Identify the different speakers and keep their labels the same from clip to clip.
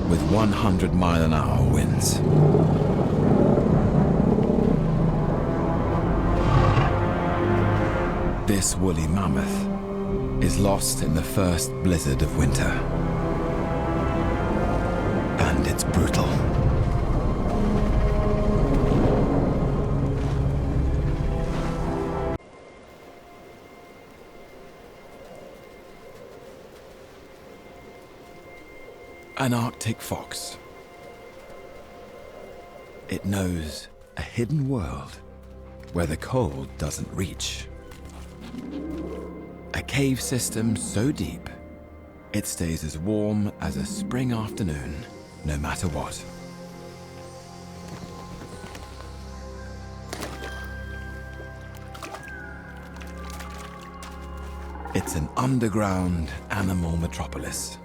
Speaker 1: with 100-mile-an-hour winds. This woolly mammoth is lost in the first blizzard of winter. And it's brutal. An Arctic fox. It knows a hidden world where the cold doesn't reach. A cave system so deep, it stays as warm as a spring afternoon, no matter what. It's an underground animal metropolis.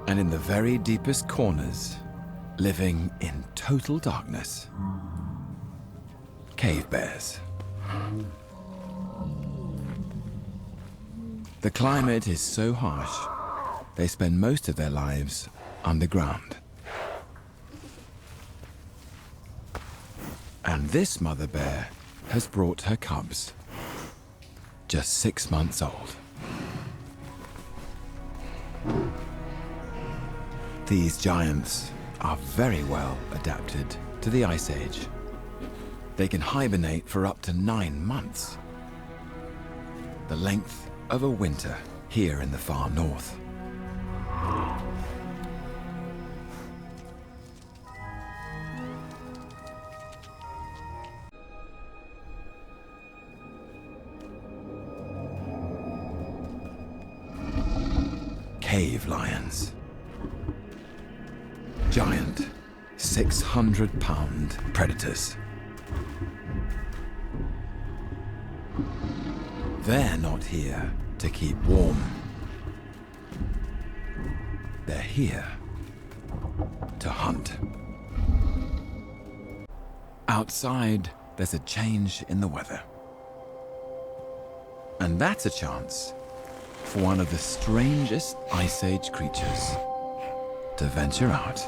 Speaker 1: And in the very deepest corners, living in total darkness, cave bears. The climate is so harsh, they spend most of their lives underground. And this mother bear has brought her cubs, just 6 months old. These giants are very well adapted to the Ice Age. They can hibernate for up to 9 months, the length of a winter here in the far north. Cave lions. Giant, 600-pound predators. They're not here to keep warm. They're here to hunt. Outside, there's a change in the weather. And that's a chance for one of the strangest Ice Age creatures to venture out.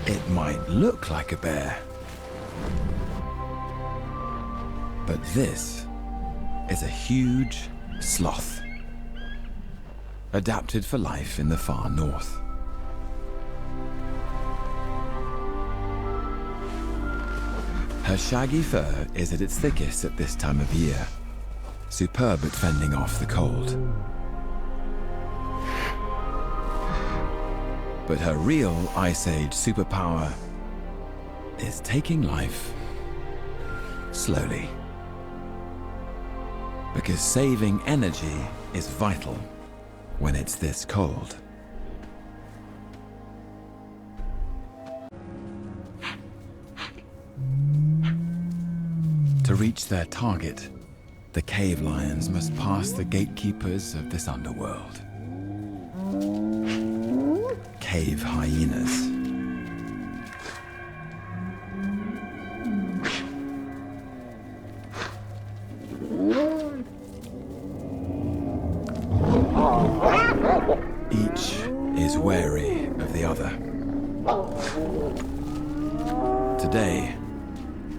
Speaker 1: It might look like a bear, but this is a huge sloth, adapted for life in the far north. Her shaggy fur is at its thickest at this time of year, superb at fending off the cold. But her real Ice Age superpower is taking life slowly. Because saving energy is vital when it's this cold. To reach their target, the cave lions must pass the gatekeepers of this underworld. Cave hyenas. Each is wary of the other. Today,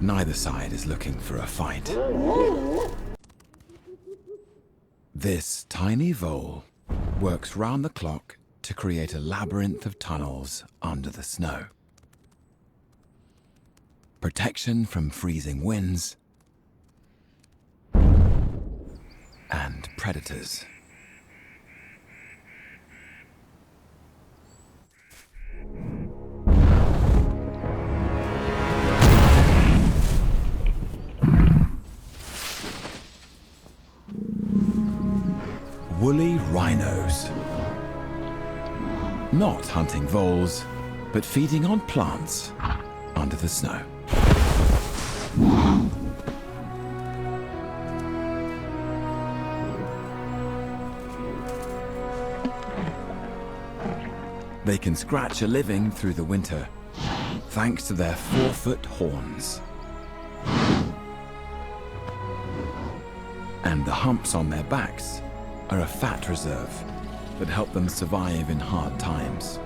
Speaker 1: neither side is looking for a fight. This tiny vole works round the clock to create a labyrinth of tunnels under the snow. Protection from freezing winds and predators. Woolly rhinos. Not hunting voles, but feeding on plants under the snow. They can scratch a living through the winter, thanks to their 4-foot horns. And the humps on their backs are a fat reserve that help them survive in hard times.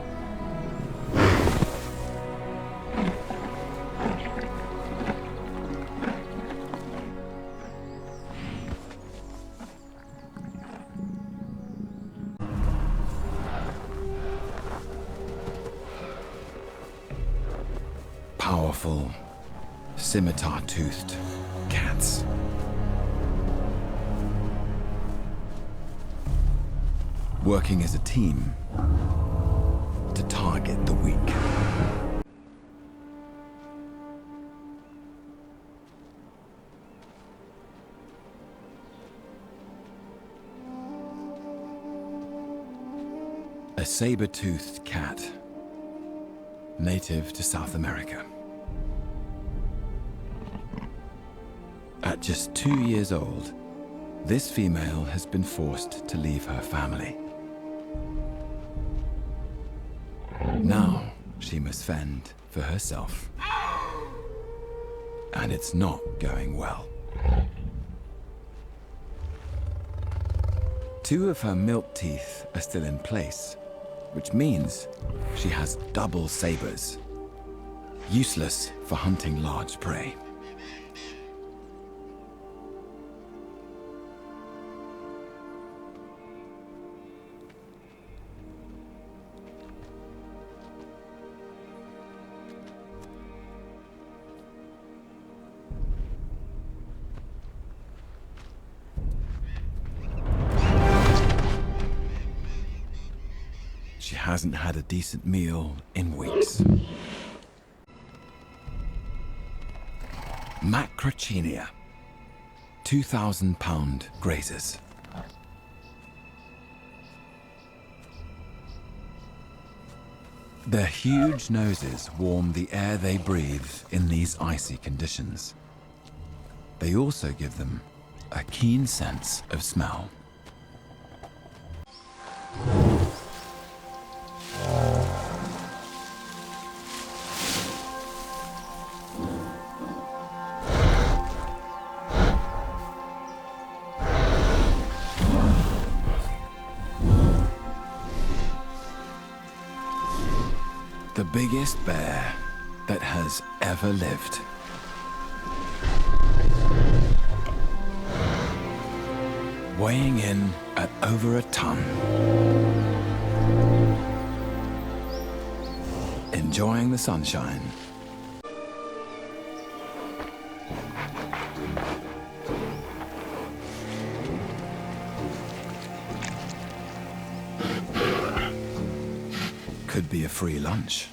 Speaker 1: Powerful, scimitar-toothed cats. Working as a team to target the weak. A saber-toothed cat, native to South America. At just 2 years old, this female has been forced to leave her family. Now she must fend for herself. And it's not going well. 2 of her milk teeth are still in place, which means she has double sabers, useless for hunting large prey. She hasn't had a decent meal in weeks. Macrauchenia, 2,000-pound grazers. Their huge noses warm the air they breathe in these icy conditions. They also give them a keen sense of smell. The biggest bear that has ever lived. Weighing in at over a ton. Enjoying the sunshine. Could be a free lunch.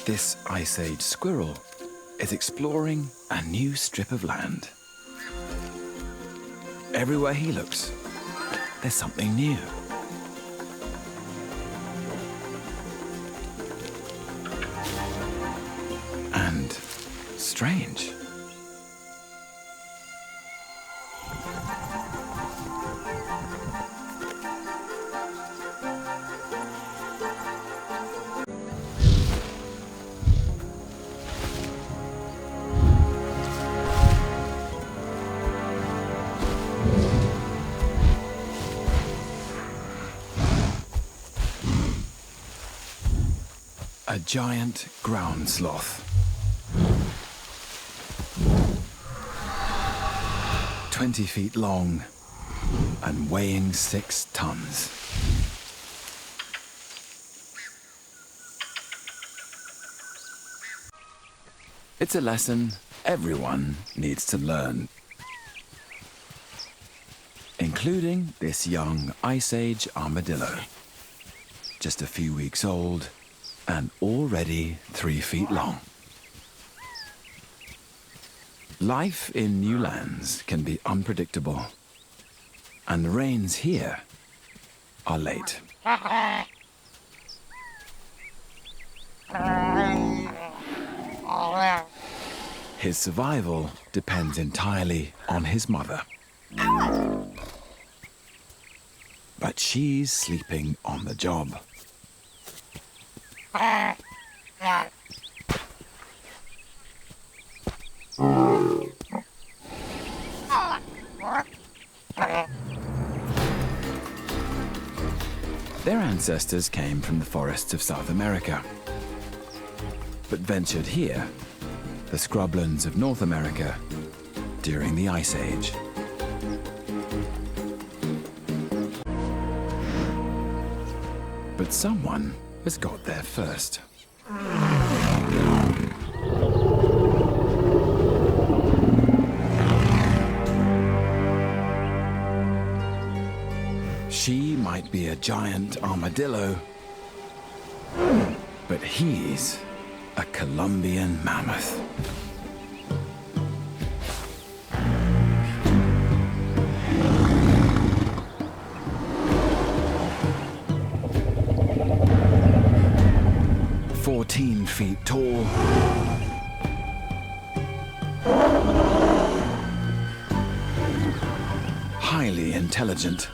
Speaker 1: This Ice Age squirrel is exploring a new strip of land. Everywhere he looks, there's something new. And strange. A giant ground sloth. 20 feet long and weighing 6 tons. It's a lesson everyone needs to learn, including this young Ice Age armadillo, just a few weeks old and already 3 feet long. Life in new lands can be unpredictable, and the rains here are late. His survival depends entirely on his mother. But she's sleeping on the job. Their ancestors came from the forests of South America, but ventured here, the scrublands of North America, during the Ice Age. But someone has got there first. She might be a giant armadillo, but he's a Colombian mammoth. Feet tall, highly intelligent,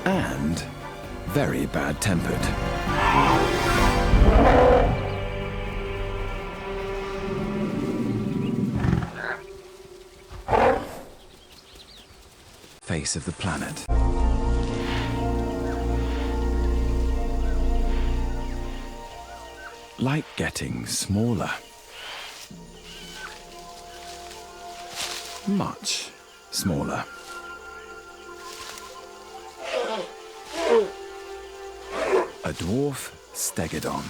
Speaker 1: and very bad-tempered. Face of the planet. Like getting smaller. Much smaller. A dwarf Stegodon.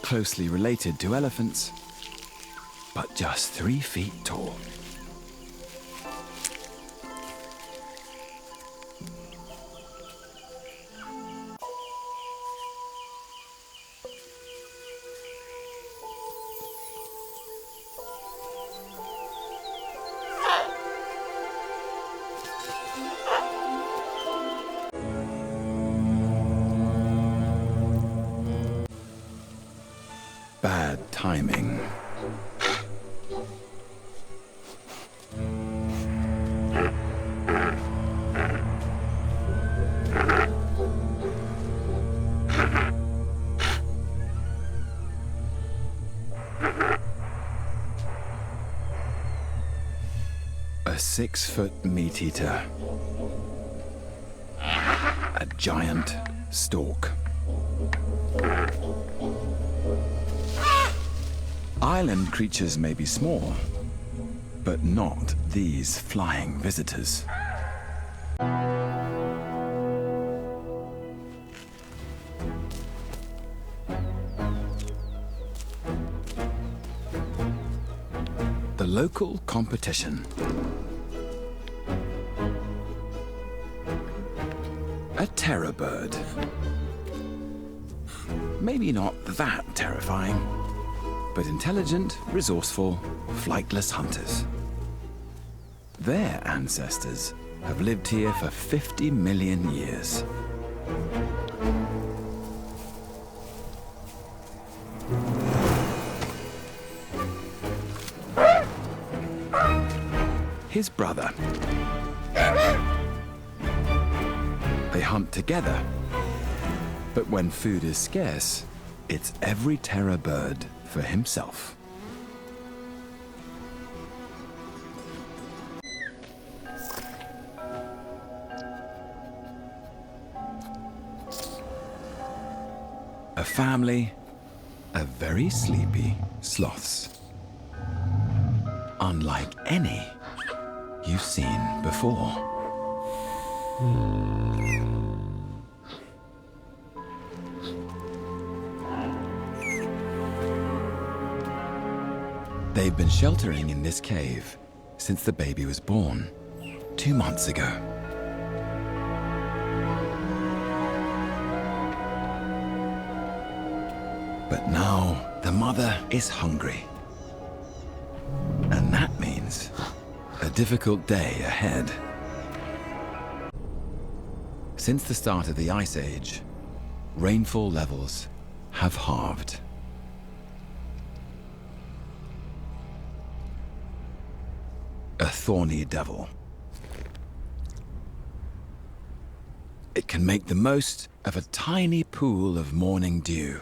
Speaker 1: Closely related to elephants, but just 3 feet tall. Bad timing. A 6-foot meat eater. A giant stork. Island creatures may be small, but not these flying visitors. The local competition. A terror bird. Maybe not that terrifying, but intelligent, resourceful, flightless hunters. Their ancestors have lived here for 50 million years. His brother. They hunt together, but when food is scarce, it's every terror bird for himself. A family of very sleepy sloths. Unlike any you've seen before. They've been sheltering in this cave since the baby was born 2 months ago. But now the mother is hungry. And that means a difficult day ahead. Since the start of the Ice Age, rainfall levels have halved. a thorny devil. It can make the most of a tiny pool of morning dew,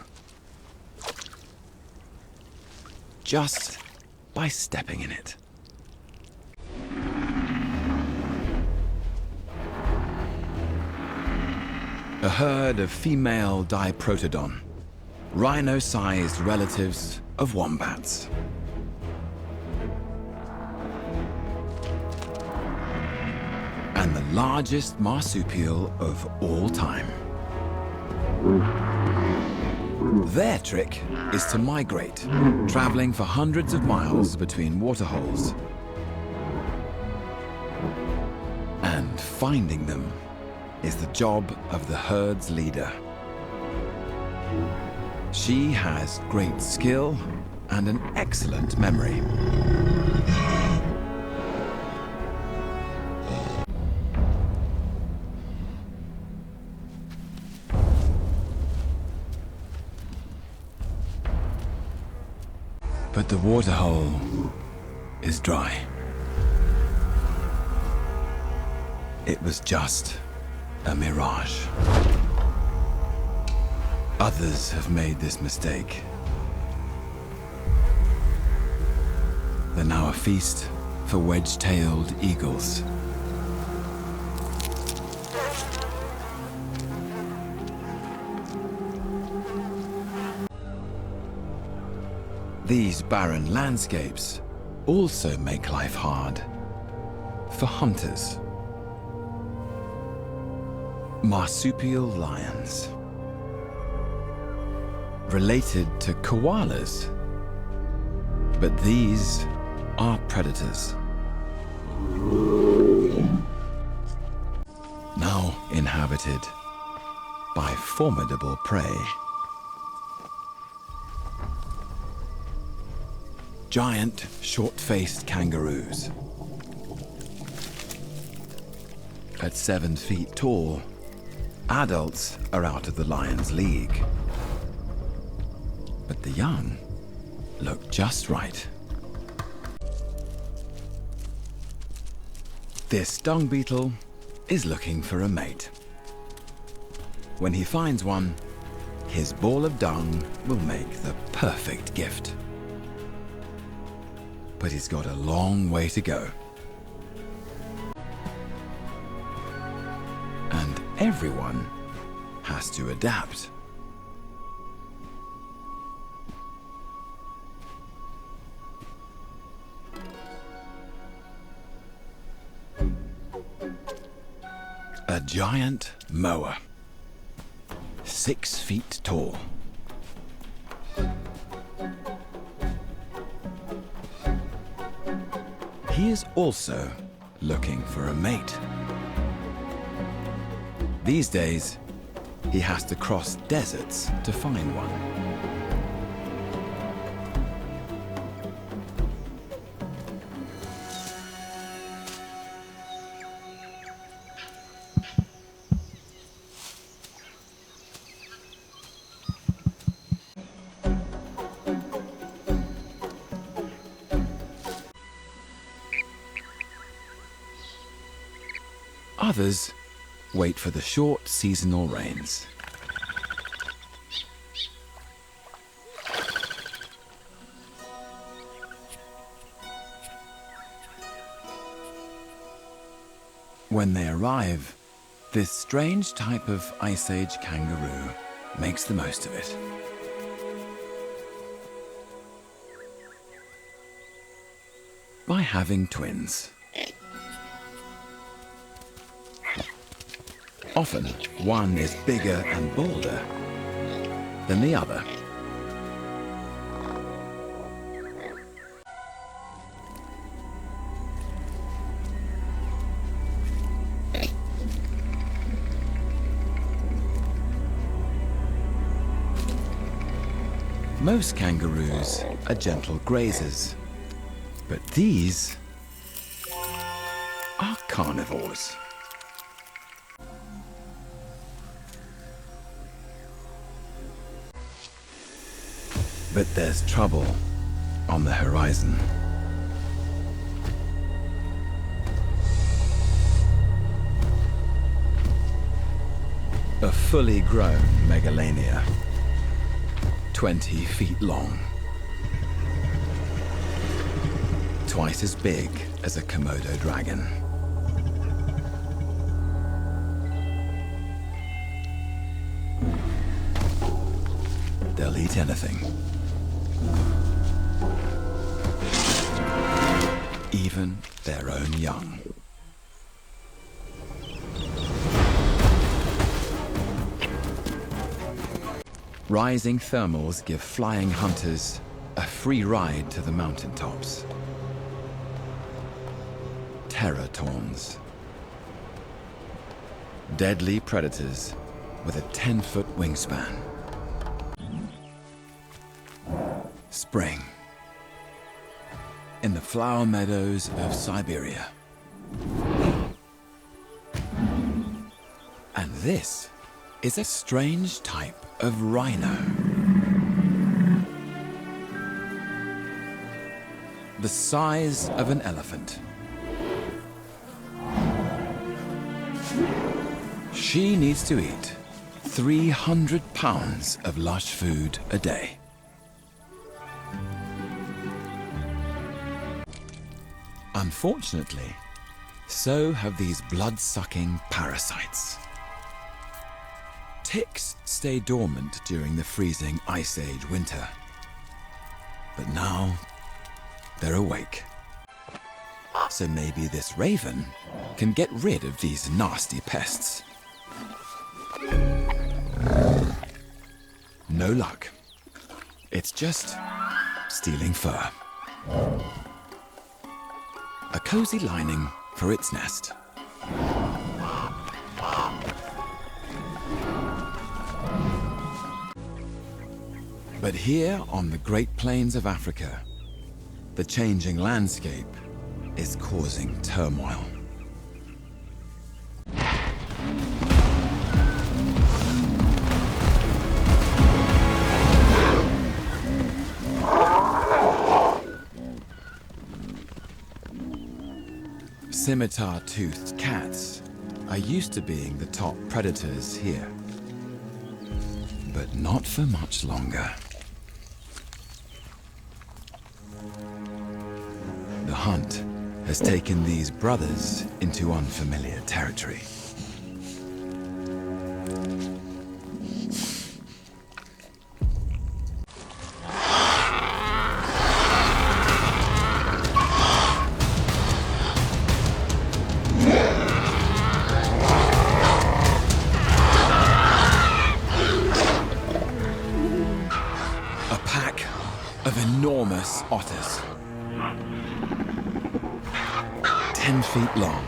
Speaker 1: just by stepping in it. A herd of female diprotodon, rhino-sized relatives of wombats. And the largest marsupial of all time. Their trick is to migrate, traveling for hundreds of miles between waterholes. And finding them is the job of the herd's leader. She has great skill and an excellent memory. But the waterhole is dry. It was just a mirage. Others have made this mistake. They're now a feast for wedge-tailed eagles. These barren landscapes also make life hard for hunters. Marsupial lions. Related to koalas, but these are predators. Now inhabited by formidable prey. Giant, short-faced kangaroos. At 7 feet tall, adults are out of the lion's league. But the young look just right. This dung beetle is looking for a mate. When he finds one, his ball of dung will make the perfect gift. But he's got a long way to go. And everyone has to adapt. A giant moa, 6 feet tall. He is also looking for a mate. These days, he has to cross deserts to find one. Others wait for the short seasonal rains. When they arrive, this strange type of Ice Age kangaroo makes the most of it. By having twins. Often, one is bigger and bolder than the other. Most kangaroos are gentle grazers, but these are carnivores. But there's trouble on the horizon. A fully grown megalania, 20 feet long. Twice as big as a Komodo dragon. They'll eat anything. Even their own young. Rising thermals give flying hunters a free ride to the mountaintops. Terratons. Deadly predators with a 10-foot wingspan. Spring. In the flower meadows of Siberia. And this is a strange type of rhino. The size of an elephant. She needs to eat 300 pounds of lush food a day. Unfortunately, so have these blood-sucking parasites. Ticks stay dormant during the freezing Ice Age winter. But now, they're awake. So maybe this raven can get rid of these nasty pests. No luck. It's just stealing fur. A cozy lining for its nest. But here on the Great Plains of Africa, the changing landscape is causing turmoil. Scimitar-toothed cats are used to being the top predators here. But not for much longer. The hunt has taken these brothers into unfamiliar territory. A pack of enormous otters. 10 feet long.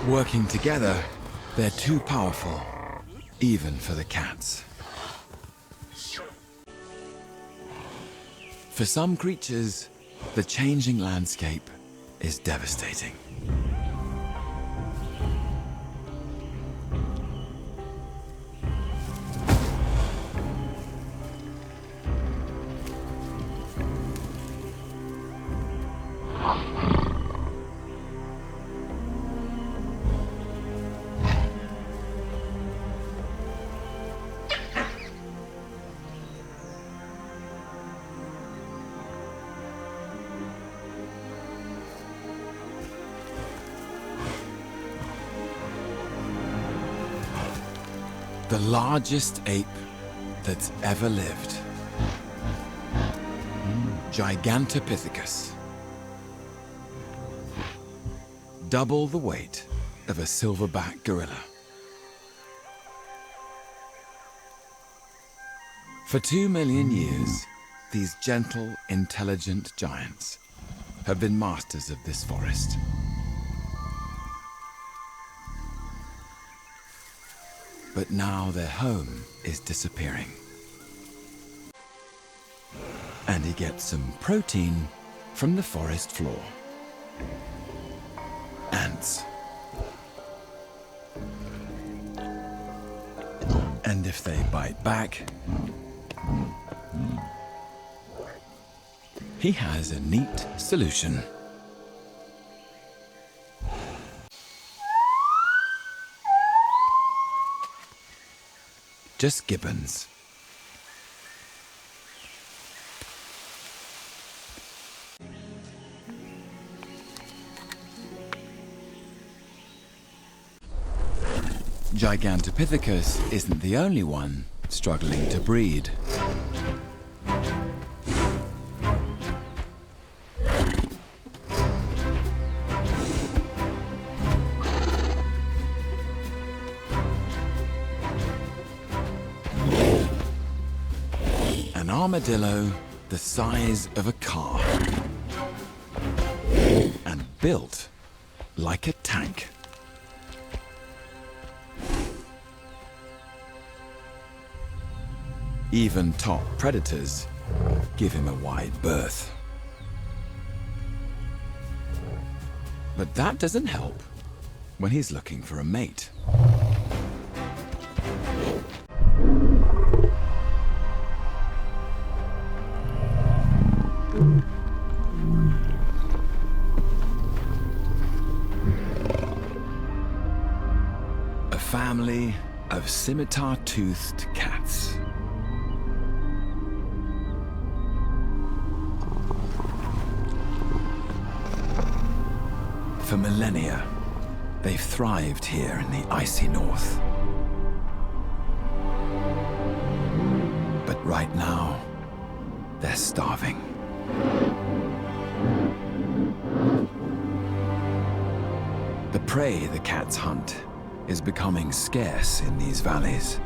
Speaker 1: Working together, they're too powerful, even for the cats. For some creatures, the changing landscape is devastating. The largest ape that's ever lived. Gigantopithecus. Double the weight of a silverback gorilla. For 2 million years, these gentle, intelligent giants have been masters of this forest. But now their home is disappearing. And he gets some protein from the forest floor. Ants. And if they bite back, he has a neat solution. Just gibbons. Gigantopithecus isn't the only one struggling to breed. An armadillo the size of a car and built like a tank. Even top predators give him a wide berth. But that doesn't help when he's looking for a mate. A family of scimitar-toothed cats. For millennia, they've thrived here in the icy north. But right now, they're starving. The prey the cats hunt is becoming scarce in these valleys.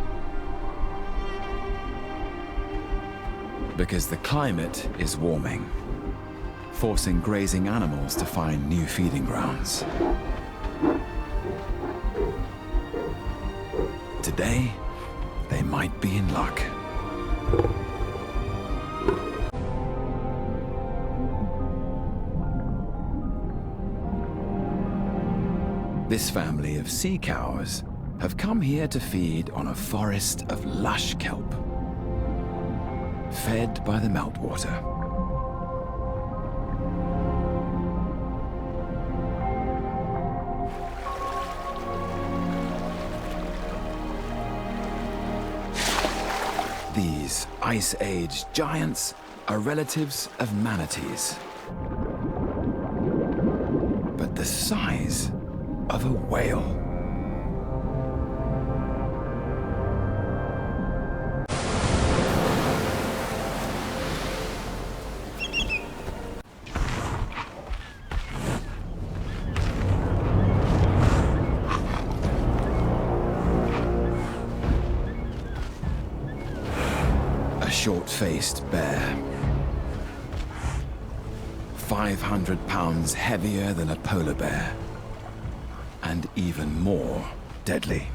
Speaker 1: Because the climate is warming, forcing grazing animals to find new feeding grounds. Today, they might be in luck. This family of sea cows have come here to feed on a forest of lush kelp, fed by the meltwater. These Ice Age giants are relatives of manatees, but the size of a whale. A short-faced bear, 500 pounds heavier than a polar bear, and even more deadly.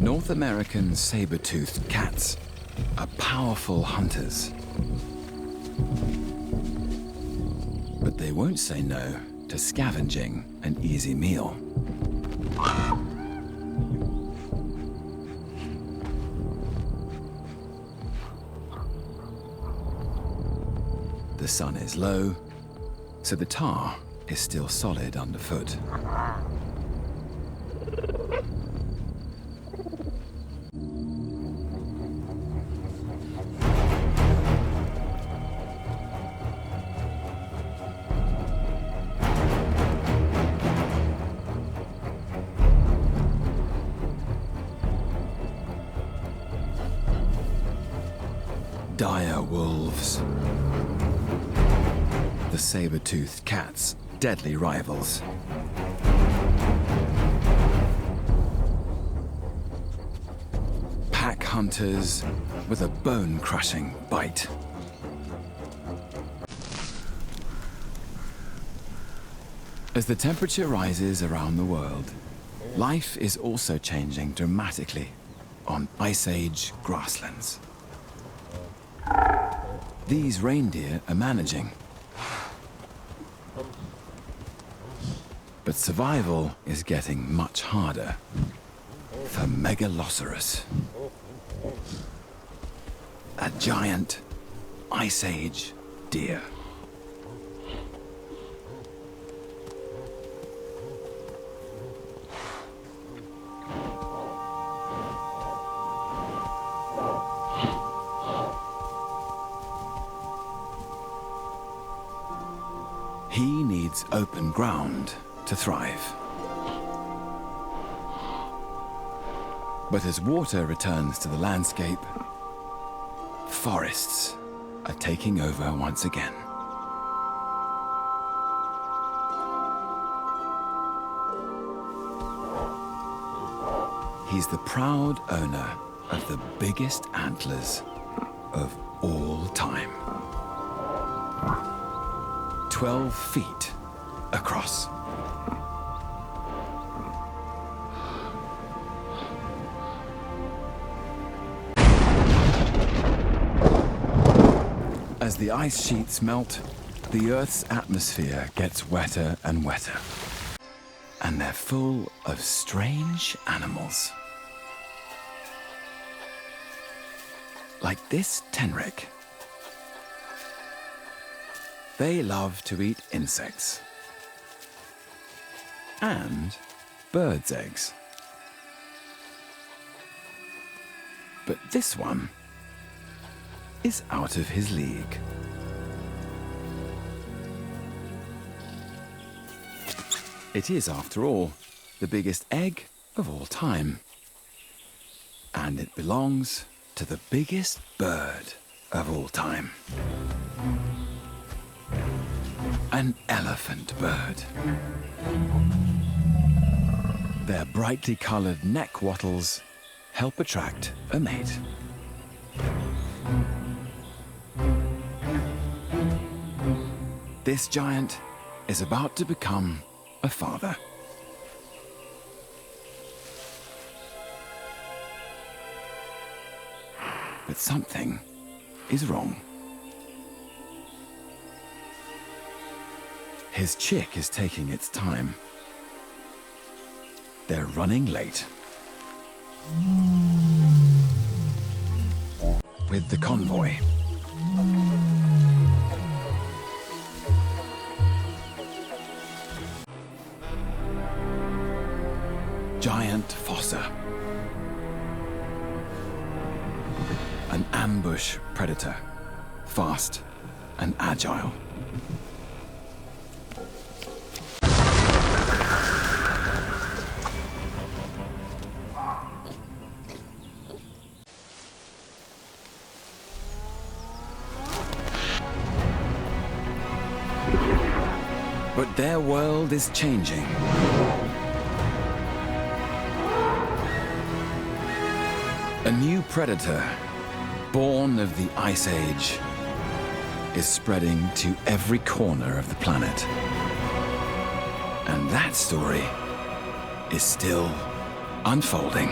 Speaker 1: North American saber-toothed cats are powerful hunters. But they won't say no to scavenging an easy meal. The sun is low, so the tar is still solid underfoot. dire wolves. The saber-toothed cats, deadly rivals. Pack hunters with a bone-crushing bite. As the temperature rises around the world, life is also changing dramatically on Ice Age grasslands. These reindeer are managing. But survival is getting much harder for Megalosaurus, a giant Ice Age deer. He needs open ground to thrive. But as water returns to the landscape, forests are taking over once again. He's the proud owner of the biggest antlers of all time. 12 feet across. As the ice sheets melt, the Earth's atmosphere gets wetter and wetter. And they're full of strange animals. Like this tenrec. They love to eat insects and birds' eggs. But this one is out of his league. It is, after all, the biggest egg of all time. And it belongs to the biggest bird of all time. An elephant bird. Their brightly colored neck wattles help attract a mate. This giant is about to become a father. But something is wrong. His chick is taking its time. They're running late. With the convoy. Giant fossa. An ambush predator. Fast and agile. But their world is changing. A new predator, born of the Ice Age, is spreading to every corner of the planet. And that story is still unfolding.